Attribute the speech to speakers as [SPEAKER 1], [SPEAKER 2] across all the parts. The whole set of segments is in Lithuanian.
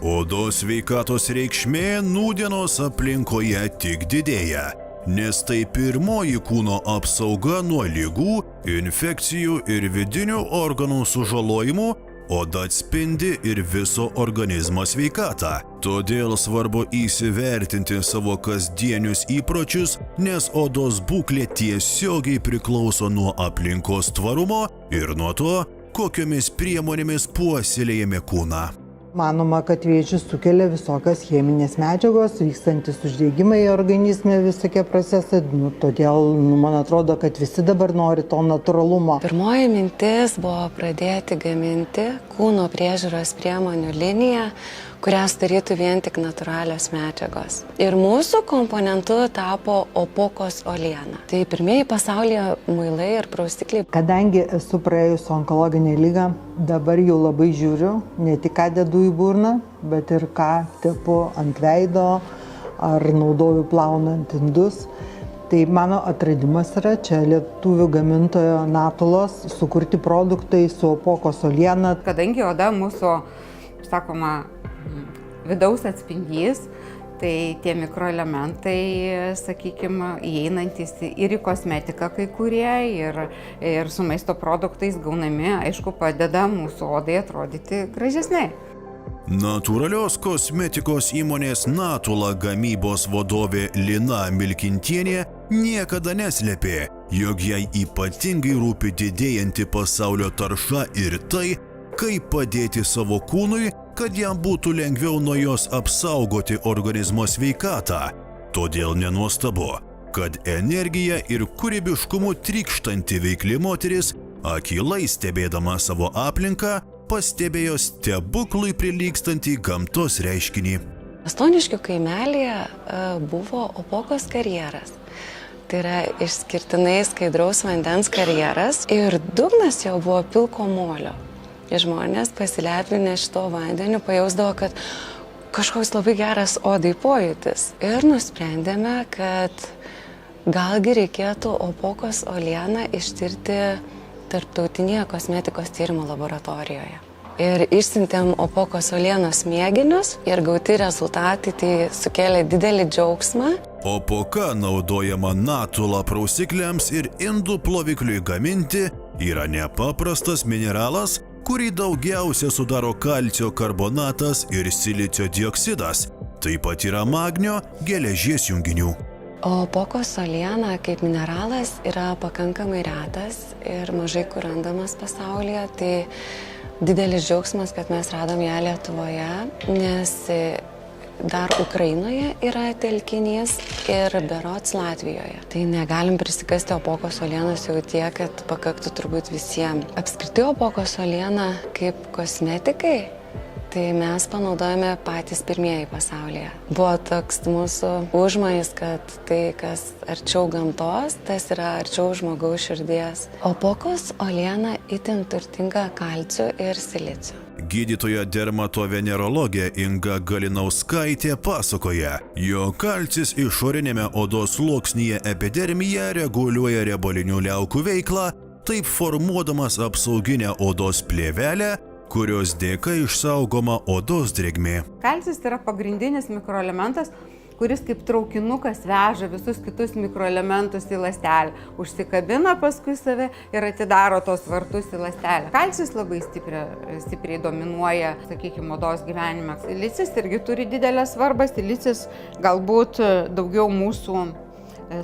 [SPEAKER 1] Odos sveikatos reikšmė nūdienos aplinkoje tik didėja, nes tai pirmoji kūno apsauga nuo ligų, infekcijų ir vidinių organų sužalojimų. Oda atspindi ir viso organizmo sveikatą. Todėl svarbu įsivertinti savo kasdienius įpročius, nes odos būklė tiesiogiai priklauso nuo aplinkos tvarumo ir nuo to, kokiomis priemonėmis puoselėjame kūną.
[SPEAKER 2] Manoma, kad vėžį sukelia visokios cheminės medžiagos, vykstantis uždegimai organizme, visokie procesai. Todėl man atrodo, kad visi dabar nori to natūralumo.
[SPEAKER 3] Pirmoji mintis buvo pradėti gaminti kūno priežiūros priemonių liniją, kurią sudarytų vien tik natūralios medžiagos. Ir mūsų komponentu tapo opokos oliena. Tai pirmieji pasaulyje muilai ir praustikliai.
[SPEAKER 2] Kadangi esu praėjus onkologinę ligą, dabar jau labai žiūriu, ne tik ką dedu į burną, bet ir ką tepu ant veido ar naudoju plaunant indus. Tai mano atradimas yra čia lietuvių gamintojo Natulos sukurti produktai su opokos oliena.
[SPEAKER 4] Kadangi oda mūsų, sakoma, vidaus atspindys, tai tie mikroelementai, sakykime, įeinantis ir į kosmetiką kai kurie, ir su maisto produktais gaunami, aišku, padeda mūsų odai atrodyti gražesnei.
[SPEAKER 1] Natūralios kosmetikos įmonės Natula gamybos vadovė Lina Milkintienė niekada neslėpė, jog jai ypatingai rūpi didėjanti pasaulio tarša ir tai, kaip padėti savo kūnui, kad jam būtų lengviau nuo jos apsaugoti organizmo sveikatą. Todėl nenuostabu, kad energija ir kūrybiškumu trykštanti veikli moteris, akylai stebėdama savo aplinką, pastebėjo stebuklui prilygstantį gamtos reiškinį.
[SPEAKER 3] Stoniškių kaimelyje buvo opokos karjeras. Tai yra išskirtinai skaidraus vandens karjeras ir dugnas jo buvo pilko molio. Ir žmonės pasilepinę šito vandeniu pajausdavo, kad kažkoks labai geras odai pojūtis. Ir nusprendėme, kad galgi reikėtų opokos olieną ištirti tarptautinėje kosmetikos tyrimo laboratorijoje. Ir išsiuntėm opokos olienos mėginius ir gauti rezultatai tai sukėlė didelį džiaugsmą.
[SPEAKER 1] Opoka naudojama Natula prausikliams ir indų plovikliui gaminti yra nepaprastas mineralas, kurį daugiausia sudaro kalcio karbonatas ir silicio dioksidas. Taip pat yra magnio, geležies junginių.
[SPEAKER 3] Opokos oliena kaip mineralas yra pakankamai retas ir mažai kur randamas pasaulyje. Tai didelis džiaugsmas, kad mes radom ją Lietuvoje, nes dar Ukrainoje yra telkinys ir berods Latvijoje. Tai negalim prisikasti opokos olienos jau tiek, kad pakaktų turbūt visiems. Apskritai opokos oliena kaip kosmetikai, tai mes panaudojame patys pirmieji pasaulyje. Buvo toks mūsų užmojis, kad tai, kas arčiau gamtos, tas yra arčiau žmogaus širdies. Opokos oliena itin turtinga kalciu ir siliciu.
[SPEAKER 1] Gydytoja dermatovenerologė Inga Galinauskaitė pasakoja, jog kalcis išorinėme odos sluoksnyje epidermija reguliuoja riebalinių liaukų veiklą, taip formuodamas apsauginę odos plėvelę, kurios dėka išsaugoma odos drėgmė.
[SPEAKER 4] Kalcis yra pagrindinis mikroelementas, kuris kaip traukinukas veža visus kitus mikroelementus į ląstelę. Užsikabina paskui save ir atidaro tos vartus į ląstelę. Kalcis labai stipriai dominuoja, sakykime, odos gyvenime. Silicis irgi turi didelę svarbą. Silicis galbūt daugiau mūsų,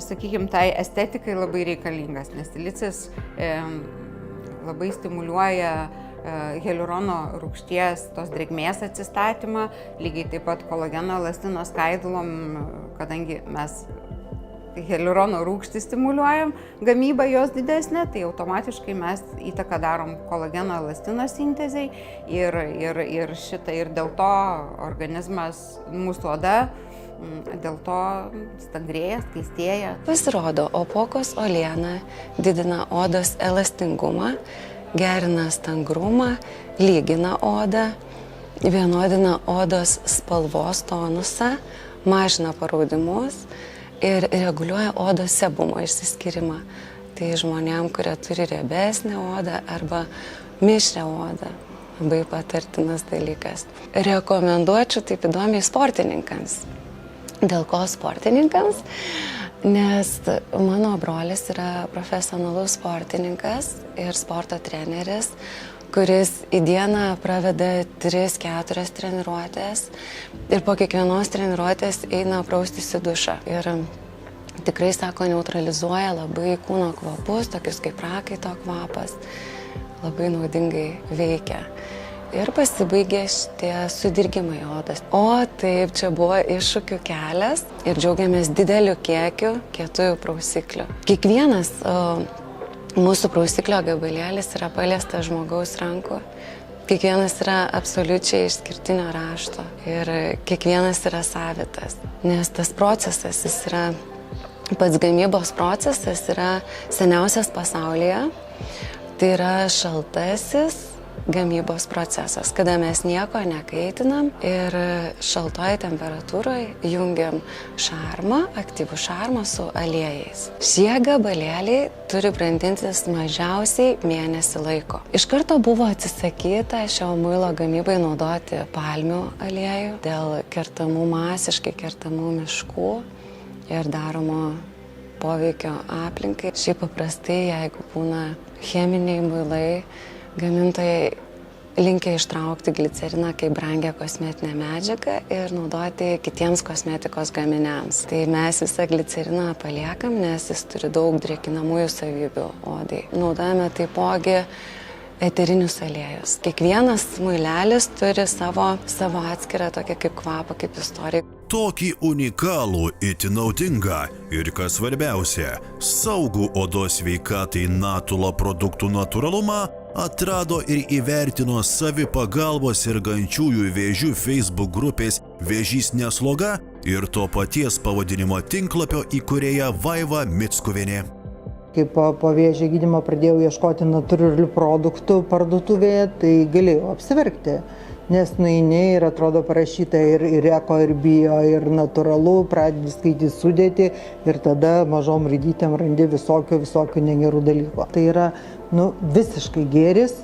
[SPEAKER 4] sakykime, tai estetikai labai reikalingas, nes silicis labai stimuliuoja hialurono rūgšties, tos drėgmės atsistatymą, lygiai taip pat kolageno elastino skaidulom, kadangi mes hialurono rūgštį stimuliuojam, gamybą jos didesnė, tai automatiškai mes įtaką darom kolageno elastino sintezei ir dėl to organizmas, mūsų oda, dėl to stangrėja, skaistėja.
[SPEAKER 3] Pasirodo, opokos oliena didina odos elastingumą, gerina stangrumą, lygina odą, vienodina odos spalvos tonusą, mažina paraudimus ir reguliuoja odos sebumo išsiskyrimą. Tai žmonėm, kurie turi riebesnę odą arba mišrią odą. labai patartinas dalykas. Rekomenduočiau taip įdomiai sportininkams. Dėl ko sportininkams? Nes mano brolis yra profesionalus sportininkas ir sporto treneris, kuris į dieną praveda 3-4 treniruotės ir po kiekvienos treniruotės eina praustis į dušą. Ir tikrai, sako, neutralizuoja labai kūno kvapus, tokius kaip prakaito kvapas, labai naudingai veikia. Ir pasibaigė šitie sudirgimai odos. O taip, čia buvo iššūkių kelias ir džiaugiamės dideliu kiekiu kietųjų prausiklių. Kiekvienas mūsų prausiklio gabalėlis yra paliestas žmogaus rankų. Kiekvienas yra absoliučiai išskirtinio rašto ir kiekvienas yra savitas. Nes tas procesas, jis yra, pats gamybos procesas yra seniausias pasaulyje. Tai yra šaltasis gamybos procesas, kada mes nieko nekaitinam ir šaltoj temperatūroje jungiam šarmą, aktyvų šarmą su aliejais. Šie gabalėliai turi brandintis mažiausiai mėnesį laiko. Iš karto buvo atsisakyta šio muilo gamybai naudoti palmių aliejų dėl masiškai kertamų miškų ir daromo poveikio aplinkai. Šiaip paprastai, jeigu būna cheminiai muilai, gamintojai linkia ištraukti gliceriną kaip brangią kosmetinę medžiagą ir naudoti kitiems kosmetikos gaminiams. Tai mes visą gliceriną paliekam, nes jis turi daug drėkinamųjų savybių odai. Naudojame taipogi eterinius aliejus. Kiekvienas muilelis turi savo atskirą tokią kaip kvapą, kaip istoriją.
[SPEAKER 1] Tokį unikalų, itin naudingą ir, kas svarbiausia, saugų odos sveikatai Natula produktų natūralumą atrado ir įvertino savipagalbos sergančiųjų vėžių Facebook grupės Vėžys ne sloga ir to paties pavadinimo tinklapio įkūrėja Vaiva Mickuvienė.
[SPEAKER 2] Kai po vėžio gydymo pradėjau ieškoti natūralių produktų parduotuvėje, tai galėjau apsiverkti. Nes nueini ir atrodo parašyta ir eko, ir bio, ir natūralu, pradedi skaityti sudėtį ir tada mažom raidytėm randi visokių negerų dalykų. Tai yra visiškai gėris,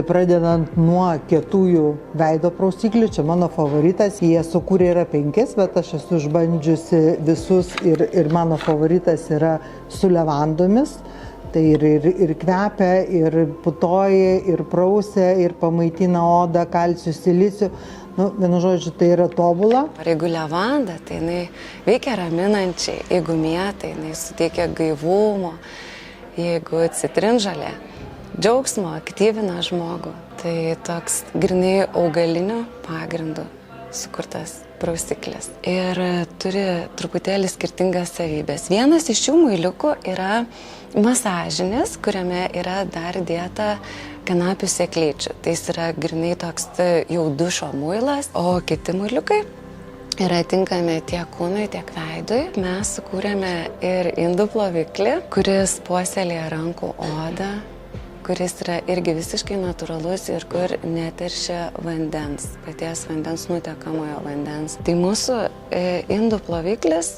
[SPEAKER 2] pradedant nuo kietųjų veido prausiklių, čia mano favoritas, jie sukūrė yra 5, bet aš esu išbandžiusi visus ir mano favoritas yra su levandomis. Tai ir kvepia, ir putoja, ir prausia, ir pamaitina odą, kalcių, silicių. Vienu žodžiu, tai yra tobula.
[SPEAKER 3] Jeigu levanda, tai jinai veikia raminančiai, jeigu mėta, jinai suteikia gaivumo, jeigu citrinžolė, džiaugsmo, aktyvina žmogų. Tai toks grynai augaliniu pagrindu sukurtas prausiklis. Ir turi truputėlį skirtingas savybės. Vienas iš šių muiliukų yra masažinis, kuriame yra dar dėta kanapių sėklyčių. Tai jis yra grynai toks jau dušo muilas, o kiti muiliukai yra tinkami tiek kūnui, tiek veidui. Mes sukūrėme ir indų ploviklį, kuris puoselėja rankų odą, kuris yra irgi visiškai natūralus ir kur neteršia vandens, paties vandens, nutekamojo vandens. Tai mūsų indų ploviklis,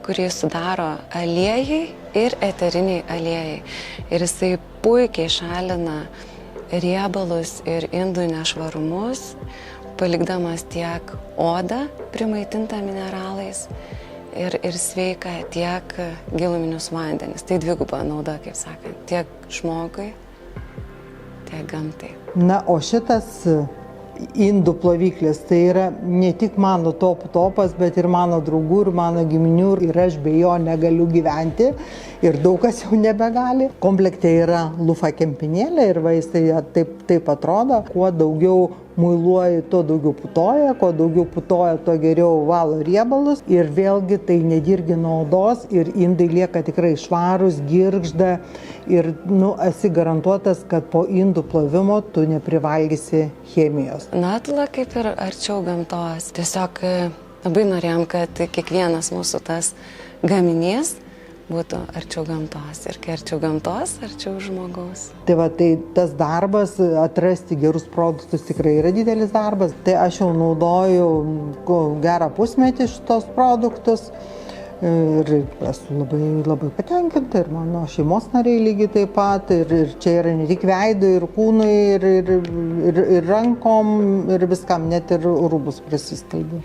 [SPEAKER 3] kurį sudaro aliejai ir eteriniai aliejai. Ir jisai puikiai šalina riebalus ir indų nešvarumus, palikdamas tiek odą primaitintą mineralais ir sveiką, tiek giluminius vandenis. Tai dviguba nauda, kaip sakant, tiek žmogui, tiek gamtai.
[SPEAKER 2] Na, o šitas indų ploviklis, tai yra ne tik mano topas, bet ir mano draugų ir mano giminių, ir aš be jo negaliu gyventi ir daug kas jau nebegali. Komplekte yra lufa kempinėlė ir vaistai taip atrodo, kuo daugiau muiluoji, tuo daugiau putoja, kuo daugiau putoja, tuo geriau valo riebalus ir vėlgi tai nedirgina odos ir indai lieka tikrai švarūs, girgžda ir esi garantuotas, kad po indų plovimo tu neprivalgysi chemijos.
[SPEAKER 3] Natula kaip ir arčiau gamtos. Tiesiog labai norėjom, kad kiekvienas mūsų tas gaminys būtų arčiau gamtos. Ir kai arčiau gamtos, arčiau žmogaus.
[SPEAKER 2] Tai tas darbas, atrasti gerus produktus tikrai yra didelis darbas. Tai aš jau naudoju gerą pusmetį šitos produktus. Ir esu labai patenkinta ir mano šeimos nariai lygiai taip pat. Ir čia yra ne tik veidui, ir kūnui, ir rankom, ir viskam, net ir rūbus prisiskalbiu.